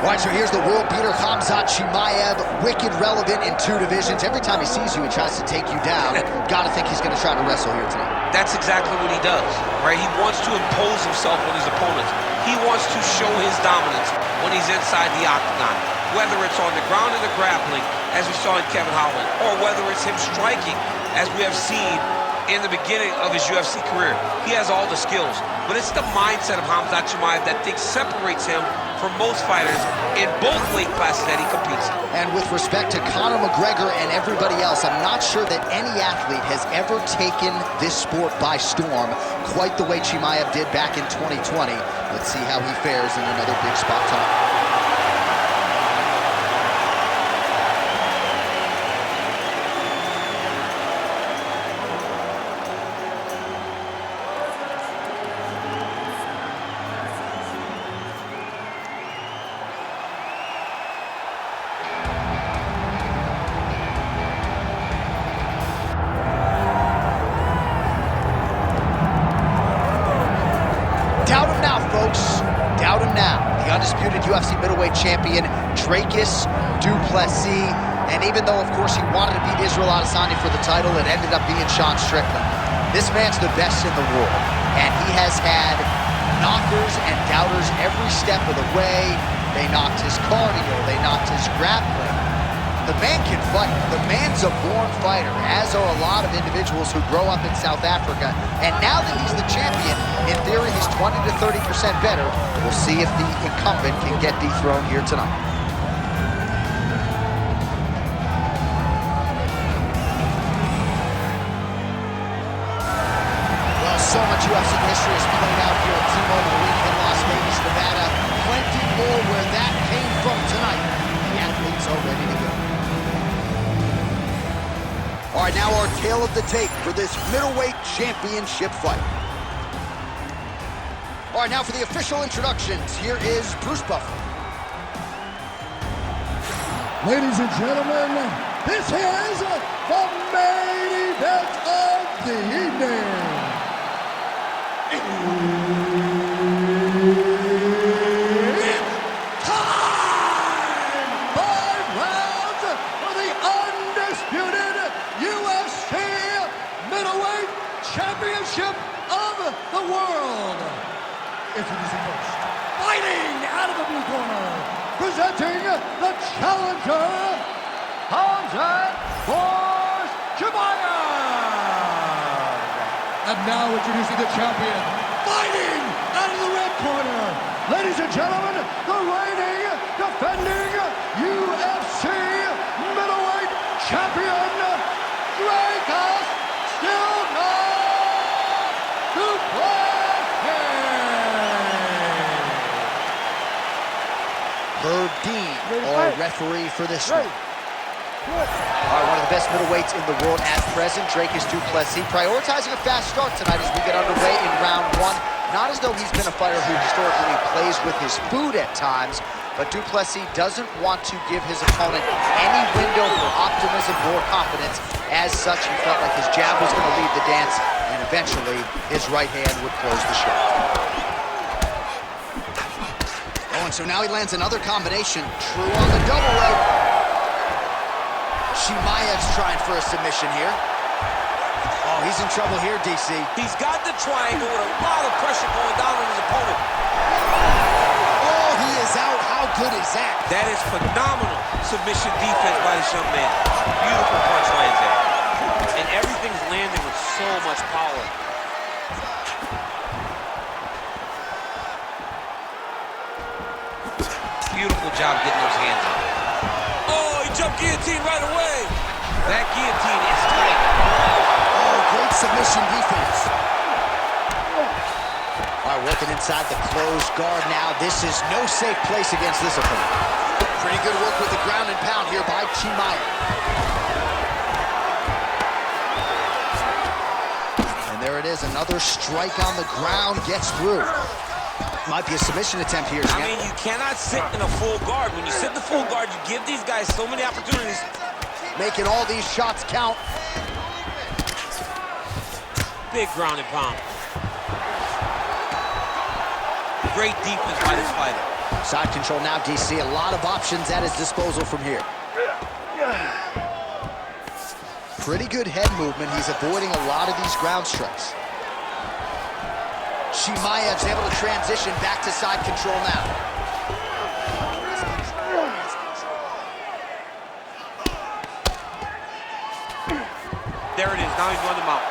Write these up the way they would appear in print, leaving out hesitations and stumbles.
All right, so here's the world beater, Khamzat Chimaev, wicked relevant in 2 divisions. Every time he sees you, he tries to take you down. Gotta think he's gonna try to wrestle here tonight. That's exactly what he does, right? He wants to impose himself on his opponents. He wants to show his dominance when he's inside the octagon, whether it's on the ground in the grappling, as we saw in Kevin Holland, or whether it's him striking, as we have seen in the beginning of his UFC career. He has all the skills, but it's the mindset of Khamzat Chimaev that separates him from most fighters in both weight classes that he competes in. And with respect to Conor McGregor and everybody else, I'm not sure that any athlete has ever taken this sport by storm quite the way Chimaev did back in 2020. Let's see how he fares in another big spot tonight. Doubt him now, folks. Doubt him now. The undisputed UFC middleweight champion, Dricus du Plessis. And even though, of course, he wanted to beat Israel Adesanya for the title, it ended up being Sean Strickland. This man's the best in the world. And he has had knockers and doubters every step of the way. They knocked his cardio. They knocked his grappling. The man can fight. The man's a born fighter, as are a lot of individuals who grow up in South Africa. And now that he's the champion, in theory, he's 20 to 30% better. We'll see if the incumbent can get dethroned here tonight. Well, so much UFC history has played out here at T-Mobile Arena in Las Vegas, Nevada. Plenty more where that came from tonight. The athletes are ready to go. All right, now our tale of the tape for this middleweight championship fight. All right, now for the official introductions, here is Bruce Buffer. Ladies and gentlemen, this is the main event of the evening. It's time! 5 rounds for the undisputed UFC middleweight championship of the world. Introducing first, fighting out of the blue corner, presenting the challenger, Khamzat Chimaev. And now introducing the champion, fighting out of the red corner, ladies and gentlemen, the reigning, defending UFC middleweight champion, Dricus still not to play. Herb Dean, our referee for this one. All right, one of the best middleweights in the world at present, Dricus du Plessis, prioritizing a fast start tonight as we get underway in round 1. Not as though he's been a fighter who historically plays with his food at times, but du Plessis doesn't want to give his opponent any window for optimism or confidence. As such, he felt like his jab was going to lead the dance, and eventually his right hand would close the show. Oh, and so now he lands another combination. True on the double rope. Chimaev's trying for a submission here. Oh, he's in trouble here, DC. He's got the triangle with a lot of pressure going down on his opponent. Oh, he is out. How good is that? That is phenomenal submission defense by this young man. Beautiful punch lands there. And everything's landing with so much power. Beautiful job getting those hands up. Oh, he jumped guillotine right away. That guillotine is tight. Oh, great submission defense. All right, working inside the closed guard now. This is no safe place against this opponent. Pretty good work with the ground and pound here by Chimaev. And there it is, another strike on the ground, gets through. Might be a submission attempt here. I mean, you cannot sit in a full guard. When you sit in the full guard, you give these guys so many opportunities. Making all these shots count. Big ground and pound. Great defense by this fighter. Side control now, DC. A lot of options at his disposal from here. Pretty good head movement. He's avoiding a lot of these ground strikes. Chimaev's able to transition back to side control now. There it is. Now he's running him out.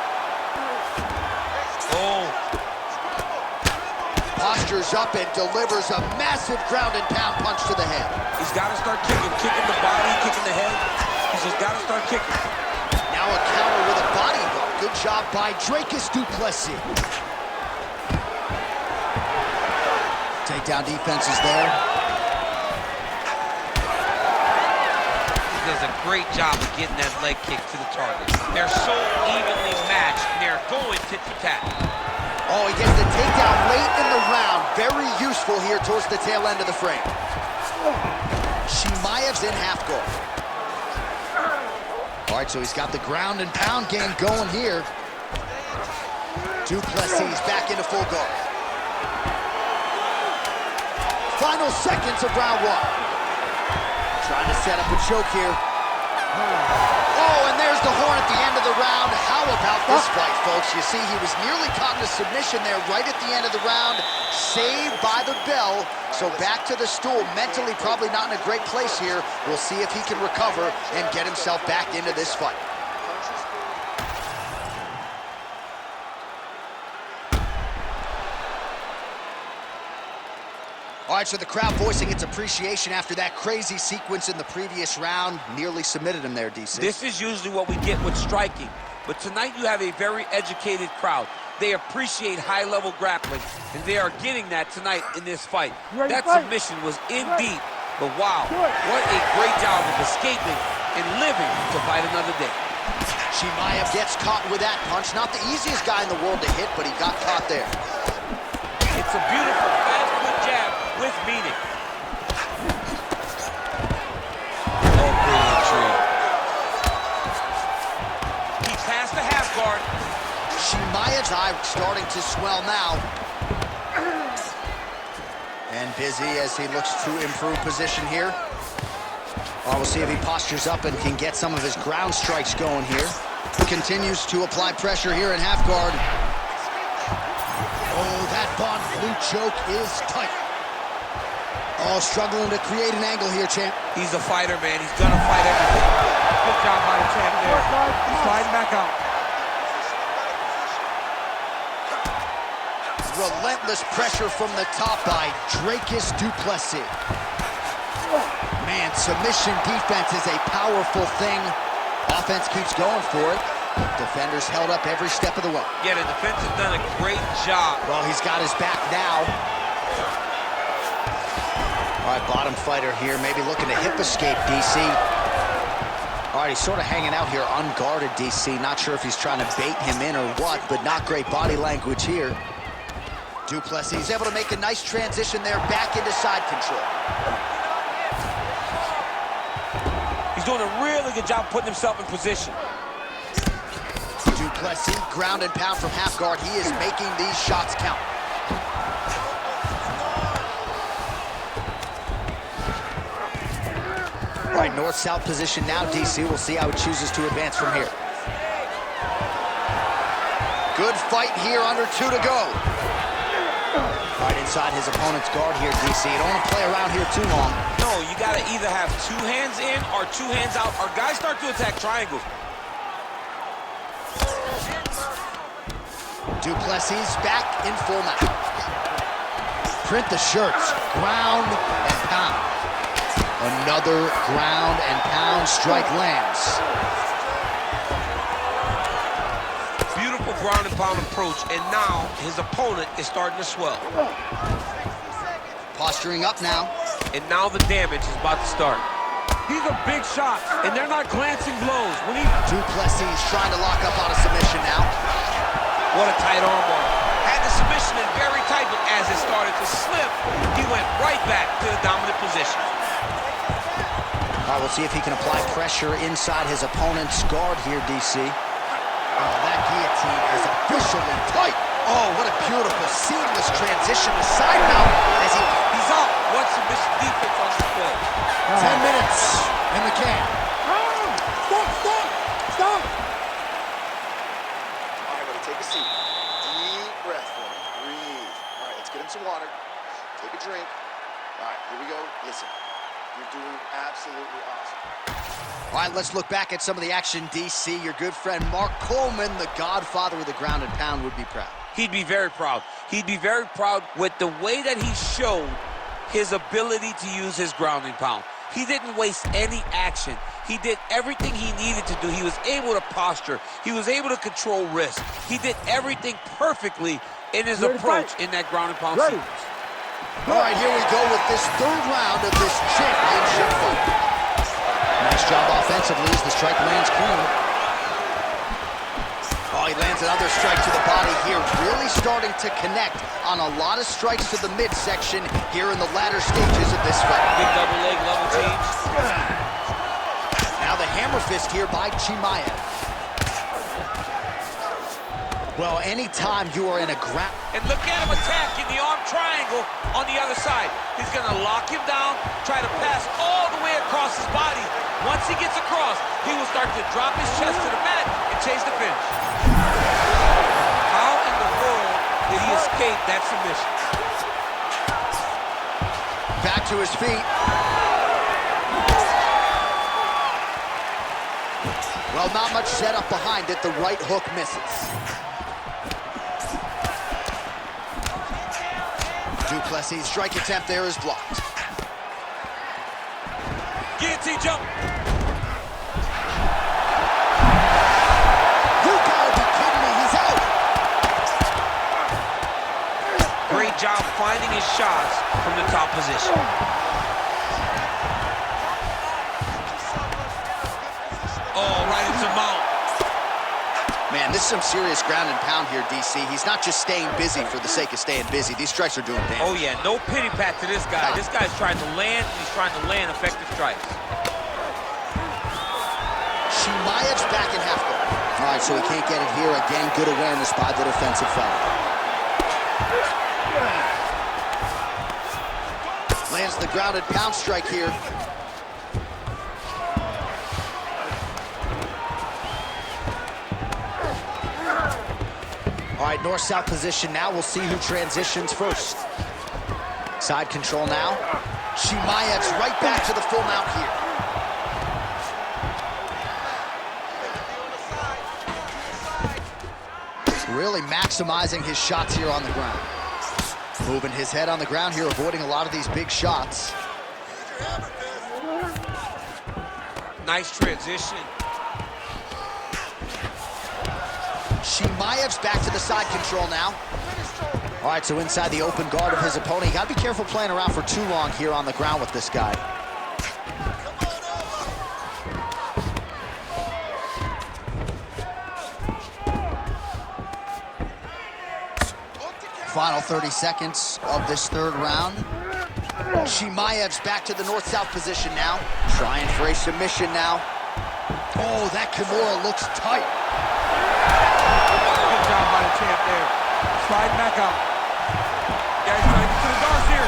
Oh. Postures up and delivers a massive ground and pound punch to the head. He's got to start kicking. Kicking the body, kicking the head. He's just got to start kicking. Now a counter with a body hook. Good job by Dricus du Plessis. Takedown defense is there. He does a great job of getting that leg kick to the target. They're so evenly matched, and they're going tit for tat. Oh, he gets the takedown late in the round. Very useful here towards the tail end of the frame. Chimaev's in half guard. All right, so he's got the ground and pound game going here. Du Plessis back into full guard. Final seconds of round one. Trying to set up a choke here. Oh, and there's the horn at the end of the round. How about this fight, folks? You see, he was nearly caught in a submission there right at the end of the round. Saved by the bell. So back to the stool. Mentally probably not in a great place here. We'll see if he can recover and get himself back into this fight. All right, so the crowd voicing its appreciation after that crazy sequence in the previous round. Nearly submitted him there, DC. This is usually what we get with striking. But tonight you have a very educated crowd. They appreciate high-level grappling, and they are getting that tonight in this fight. That submission was in deep, but wow, what a great job of escaping and living to fight another day. Chimaev gets caught with that punch. Not the easiest guy in the world to hit, but he got caught there. It's a beautiful, fast, good jab with meaning. Oh, brilliant tree. He passed the half guard. Chimaev's eye starting to swell now. And busy as he looks to improve position here. We'll see if he postures up and can get some of his ground strikes going here. Continues to apply pressure here in half guard. Oh, that Von Flue choke is tight. Oh, struggling to create an angle here, champ. He's a fighter, man. He's gonna fight everything. Good job by the champ there. He's sliding back out. Relentless pressure from the top by Dricus du Plessis. Man, submission defense is a powerful thing. Offense keeps going for it. Defenders held up every step of the way. Yeah, the defense has done a great job. Well, he's got his back now. All right, bottom fighter here, maybe looking to hip escape, DC. All right, he's sort of hanging out here unguarded, DC. Not sure if he's trying to bait him in or what, but not great body language here. Du Plessis is able to make a nice transition there back into side control. He's doing a really good job putting himself in position. Du Plessis, ground and pound from half guard. He is making these shots count. All right, north-south position now, DC. We'll see how he chooses to advance from here. Good fight here, under 2 to go. Right inside his opponent's guard here, DC. You don't want to play around here too long. No, you got to either have 2 hands in or 2 hands out, or guys start to attack triangles. Du Plessis back in full mount. Print the shirts, ground and pound. Another ground and pound strike lands. Beautiful ground and pound approach, and now his opponent is starting to swell. Posturing up now. And now the damage is about to start. These are big shots, and they're not glancing blows. Du Plessis trying to lock up on a submission now. What a tight armbar. Had the submission in very tight, but as it started to slip, he went right back to the dominant position. All right, we'll see if he can apply pressure inside his opponent's guard here, DC. Oh, that guillotine is officially tight Oh, what a beautiful, seamless transition to side mount as He's out. What submission defense on display. 10 minutes in the can. Stop! All right, buddy, take a seat. Deep breath for me. Breathe. All right, let's get him some water. Take a drink. All right, here we go. Listen, you're doing absolutely awesome. All right, let's look back at some of the action, DC. Your good friend Mark Coleman, the godfather of the ground and pound, would be proud. He'd be very proud. He'd be very proud with the way that he showed his ability to use his ground and pound. He didn't waste any action. He did everything he needed to do. He was able to posture. He was able to control wrist. He did everything perfectly in his approach in that ground and pound sequence. All right, here we go with this third round of this championship fight. Nice job offensively as the strike lands clean. Oh, he lands another strike to the body here, really starting to connect on a lot of strikes to the midsection here in the latter stages of this fight. Big double leg level change. Now the hammer fist here by Chimaev. Well, anytime you are in a ground... And look at him attack in the arm triangle on the other side. He's going to lock him down, try to pass all the way across his body. Once he gets across, he will start to drop his chest to the mat and chase the finish. How in the world did he escape that submission? Back to his feet. Well, not much setup behind it. The right hook misses. Plessis' strike attempt there is blocked. Guillotine jump. You gotta be kidding me, he's out! Great job finding his shots from the top position. Oh, right into mount. Man, this is some serious ground and pound here, DC. He's not just staying busy for the sake of staying busy. These strikes are doing damage. Oh, yeah, no pity pat to this guy. This guy's trying to land, and he's trying to land effective strikes. Chimaev's back in half guard. All right, so he can't get it here. Again, good awareness by the defensive fighter. Lands the grounded pound strike here. All right, north-south position now. We'll see who transitions first. Side control now. Chimaev's right back to the full mount here. Really maximizing his shots here on the ground. Moving his head on the ground here, avoiding a lot of these big shots. Nice transition. Chimaev's back to the side control now. All right, so inside the open guard of his opponent. You gotta be careful playing around for too long here on the ground with this guy. Final 30 seconds of this third round. Chimaev's back to the north-south position now. Trying for a submission now. Oh, that Kimura looks tight. Good job by the champ there. Slide back out. Guys trying to get to the guards here.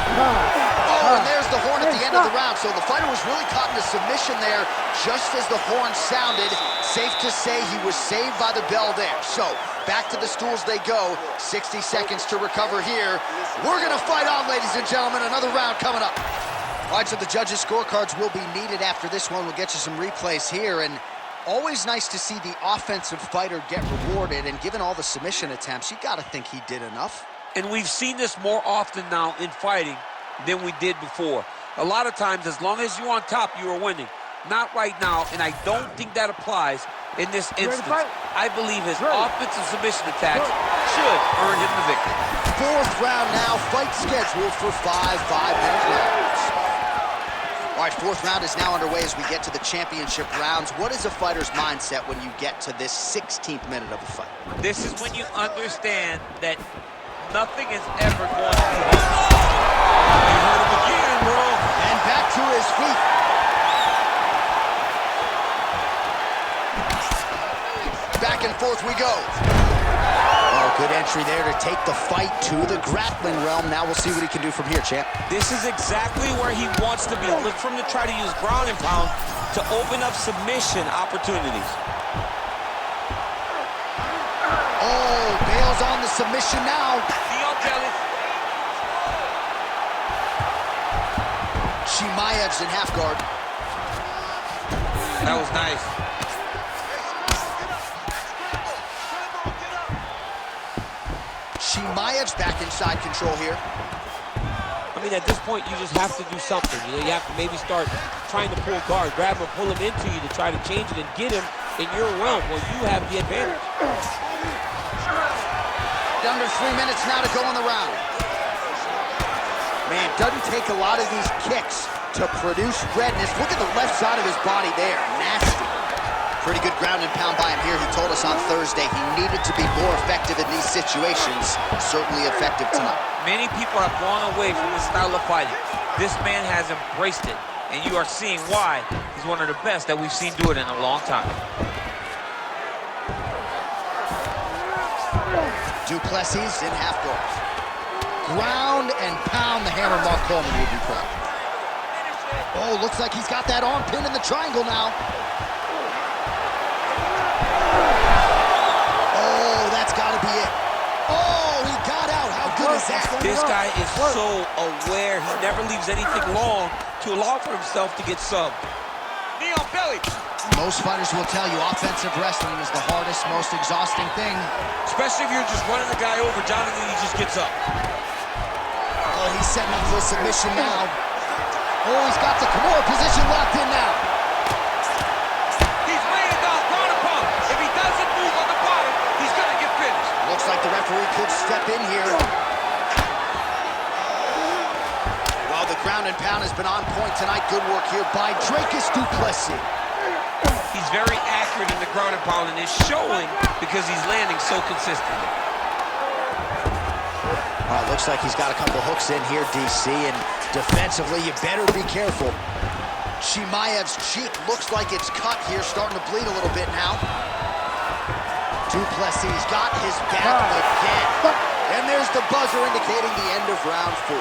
Oh, and there's the horn at the end of the round. So the fighter was really caught in a submission there just as the horn sounded. Safe to say he was saved by the bell there. So back to the stools they go. 60 seconds to recover here. We're going to fight on, ladies and gentlemen. Another round coming up. All right, so the judges' scorecards will be needed after this one. We'll get you some replays here. And always nice to see the offensive fighter get rewarded. And given all the submission attempts, you got to think he did enough. And we've seen this more often now in fighting than we did before. A lot of times, as long as you're on top, you are winning. Not right now, and I don't think that applies in this instance. I believe his offensive submission attacks should earn him the victory. Fourth round now, fight scheduled for 5 5-minute rounds. All right, fourth round is now underway as we get to the championship rounds. What is a fighter's mindset when you get to this 16th minute of a fight? This is when you understand that nothing is ever going to be hard. You heard him again, bro. And back to his feet. Back and forth we go. Oh, Good entry there to take the fight to the grappling realm. Now we'll see what he can do from here, champ. This is exactly where he wants to be. Look for him to try to use ground and pound to open up submission opportunities. Oh, Bale's on the submission now. Chimaev's in half guard. That was nice. Chimaev's back inside control here. I mean, at this point, you just have to do something. You know, you have to maybe start trying to pull guard, grab him, pull him into you to try to change it and get him in your realm where you have the advantage. Under 3 minutes now to go in the round. Man, doesn't take a lot of these kicks to produce redness. Look at the left side of his body there. Nasty. Pretty good ground and pound by him here. He told us on Thursday he needed to be more effective in these situations. Certainly effective tonight. Many people have gone away from this style of fighting. This man has embraced it, and you are seeing why he's one of the best that we've seen do it in a long time. Plessis in half guard. Ground and pound, the hammer Mark Coleman would be proud. Oh, looks like he's got that arm pinned in the triangle now. Oh, that's got to be it. Oh, he got out. How good is that? This guy is so aware. He never leaves anything long to allow for himself to get subbed. Knee on belly. Most fighters will tell you offensive wrestling is the hardest, most exhausting thing. Especially if you're just running the guy over, Jonathan, he just gets up. Oh, he's setting up for a submission now. Oh, he's got the Kimura position locked in now. He's laying down ground and pound. If he doesn't move on the bottom, he's going to get finished. Looks like the referee could step in here. Well, the ground and pound has been on point tonight. Good work here by Dricus du Plessis. He's very accurate in the ground and pound, and it's showing because he's landing so consistently. Looks like he's got a couple hooks in here, DC, and defensively, you better be careful. Chimaev's cheek looks like it's cut here, starting to bleed a little bit now. Du Plessis got his back again. And there's the buzzer indicating the end of round 4.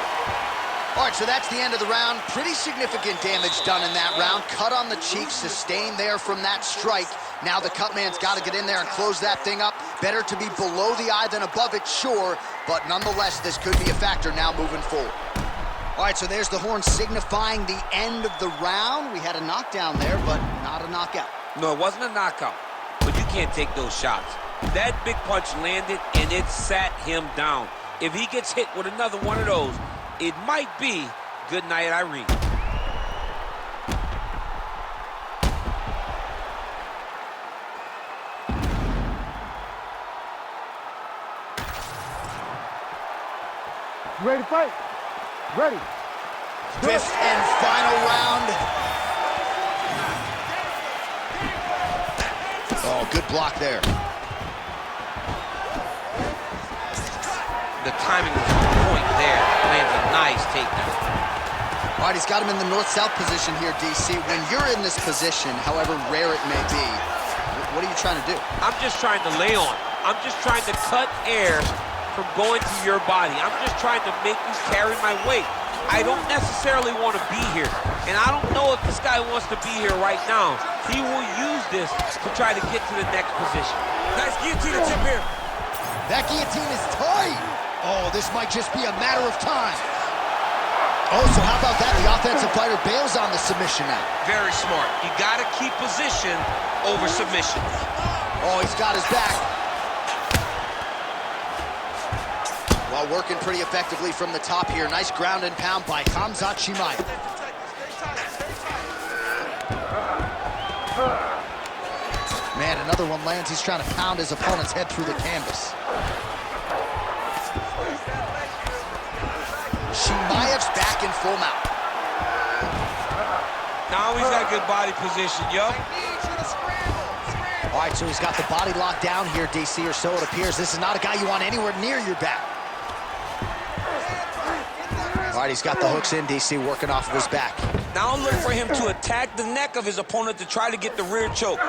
All right, so that's the end of the round. Pretty significant damage done in that round. Cut on the cheek, sustained there from that strike. Now the cut man's got to get in there and close that thing up. Better to be below the eye than above it, sure. But nonetheless, this could be a factor now moving forward. All right, so there's the horn signifying the end of the round. We had a knockdown there, but not a knockout. No, it wasn't a knockout, but you can't take those shots. That big punch landed, and it sat him down. If he gets hit with another one of those, it might be good night, Irene. Ready to fight? Ready. Fifth and final round. Oh, good block there. The timing was on point there. Lands a nice takedown. All right, he's got him in the north-south position here, DC. When you're in this position, however rare it may be, what are you trying to do? I'm just trying to lay on. I'm just trying to cut air from going through your body. I'm just trying to make you carry my weight. I don't necessarily want to be here. And I don't know if this guy wants to be here right now. He will use this to try to get to the next position. Nice guillotine tip here. That guillotine is tight. Oh, this might just be a matter of time. Oh, so how about that? The offensive fighter bails on the submission now. Very smart. You got to keep position over submission. Oh, he's got his back. Well, working pretty effectively from the top here. Nice ground and pound by Khamzat Chimaev. Man, another one lands. He's trying to pound his opponent's head through the canvas. Chimaev's back in full mount. Now he's got good body position, yup. All right, so he's got the body locked down here, DC, or so it appears. This is not a guy you want anywhere near your back. All right, he's got the hooks in, DC, working off of his back. Now look for him to attack the neck of his opponent to try to get the rear choke.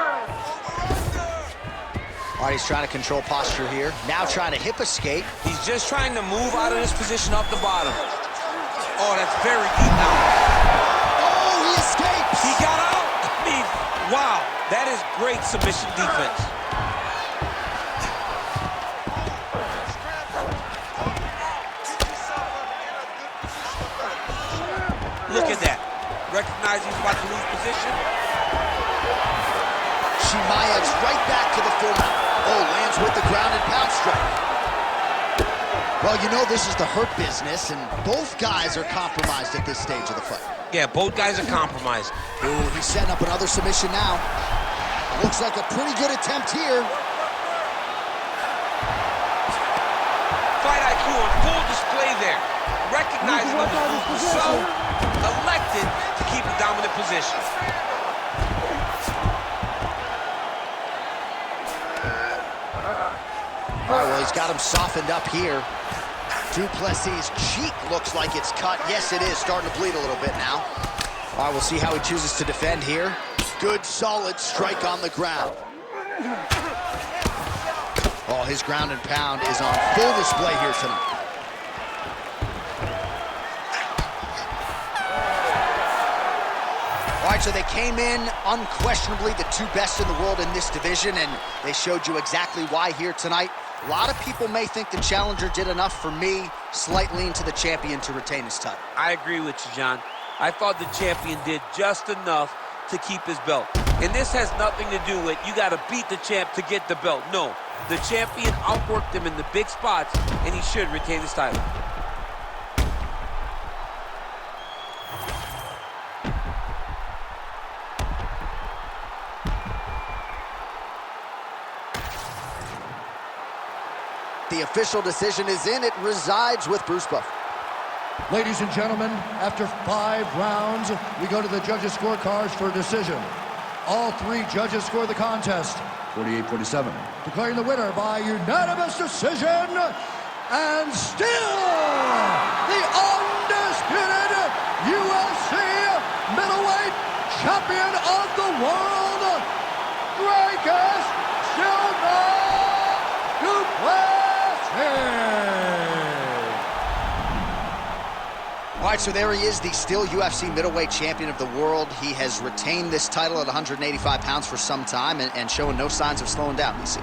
All All right, he's trying to control posture here. Now trying to hip escape. He's just trying to move out of this position up the bottom. Oh, that's very deep now. Oh, he escapes. He got out. I mean, wow. That is great submission defense. Look at that. Recognize he's about to lose position. Chimaev's right back to the full mount. Oh, lands with the ground and pound strike. Well, you know this is the hurt business, and both guys are compromised at this stage of the fight. Yeah, both guys are compromised. Ooh, he's setting up another submission now. Looks like a pretty good attempt here. Fight IQ on full display there. Recognizing the move, so elected to keep a dominant position. All right, well, he's got him softened up here. Du Plessis' cheek looks like it's cut. Yes, it is starting to bleed a little bit now. All right, we'll see how he chooses to defend here. Good, solid strike on the ground. Oh, his ground and pound is on full display here tonight. All right, so they came in unquestionably the two best in the world in this division, and they showed you exactly why here tonight. A lot of people may think the challenger did enough. For me, slight lean to the champion to retain his title. I agree with you, John. I thought the champion did just enough to keep his belt. And this has nothing to do with you got to beat the champ to get the belt. No, the champion outworked him in the big spots, and he should retain his title. The official decision is in. It resides with Bruce Buffer. Ladies and gentlemen, after 5 rounds, we go to the judges' scorecards for a decision. All 3 judges score the contest, 48-47. Declaring the winner by unanimous decision, and still the undisputed UFC middleweight champion of the world, Dricus Plessis. All right, so there he is, the still UFC middleweight champion of the world. He has retained this title at 185 pounds for some time and showing no signs of slowing down, you see.